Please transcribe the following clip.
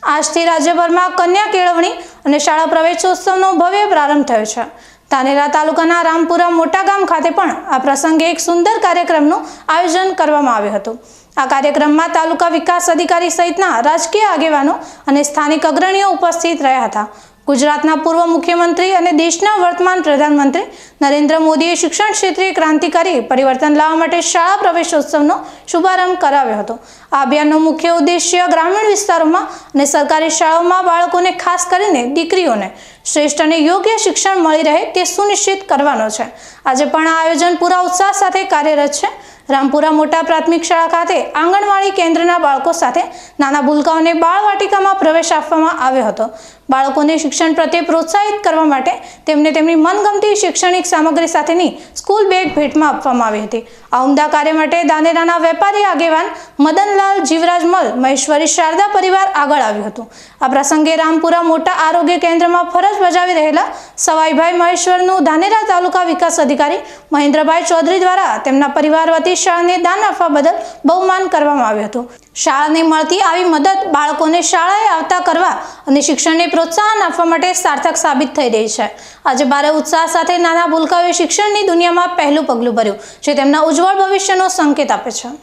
આજથી રાજ્યભરમાં કન્યા કેળવણી અને શાળા પ્રવેશોત્સવનો ભવ્ય પ્રારંભ થયો છે। ધાનેરા તાલુકાના રામપુરા મોટા ગામ ખાતે પણ આ પ્રસંગે એક સુંદર કાર્યક્રમનું આયોજન કરવામાં આવ્યું હતું। આ કાર્યક્રમમાં તાલુકા વિકાસ અધિકારી સહિતના રાજકીય આગેવાનો અને સ્થાનિક અગ્રણીઓ ઉપસ્થિત રહ્યા હતા। ગુજરાતના પૂર્વ મુખ્યમંત્રી અને દેશના વર્તમાન પ્રધાનમંત્રી નરેન્દ્ર મોદીએ શિક્ષણ ક્ષેત્રે ક્રાંતિકારી પરિવર્તન લાવવા માટે શાળા પ્રવેશોત્સવનો શુભારંભ કરાવ્યો હતો। આ અભિયાનનો મુખ્ય ઉદ્દેશ્ય ગ્રામીણ વિસ્તારોમાં અને સરકારી શાળાઓમાં બાળકોને ખાસ કરીને દીકરીઓને શ્રેષ્ઠ અને યોગ્ય શિક્ષણ મળી રહે તે સુનિશ્ચિત કરવાનો છે। આજે પણ આ આયોજન પૂરા ઉત્સાહ સાથે કાર્યરત છે। રામપુરા મોટા પ્રાથમિક શાળા ખાતે આંગણવાડી કેન્દ્રના બાળકો સાથે નાના ભૂલકાઓને બાળવાટિકામાં પ્રવેશ આપવામાં આવ્યો હતો। બાળકોને શિક્ષણ પ્રત્યે પ્રોત્સાહિત કરવા માટે તેમને તેમની મનગમતી શૈક્ષણિક સામગ્રી સાથેની સ્કૂલ બેગ ભેટમાં આપવામાં આવી હતી। આ ઉમદા કાર્ય માટે ધાનેરાના વેપારી આગેવાન મદનલાલ જીવરાજ મલ મહેશ્વરી શારદા પરિવાર આગળ આવ્યું હતું। આ પ્રસંગે રામપુરા મોટા આરોગ્ય કેન્દ્રમાં ફરજ બજાવી રહેલા સવાઈભાઈ મહેશ્વરનું ધાનેરા તાલુકા વિકાસ અધિકારી મહેન્દ્રભાઈ ચૌધરી દ્વારા તેમના પરિવાર વતી શાળાને દાન આપવા બદલ બહુમાન કરવામાં આવ્યું હતું। શાળાને મળતી આવી મદદ બાળકોને શાળાએ આવતા કરવા અને શિક્ષણને પ્રોત્સાહન આપવા માટે સાર્થક સાબિત થઈ રહી છે। આજે ભારે ઉત્સાહ સાથે નાના ભૂલકાઓએ શિક્ષણની દુનિયામાં પહેલું પગલું ભર્યું, જે તેમના ઉજ્જવળ ભવિષ્યનો સંકેત આપે છે।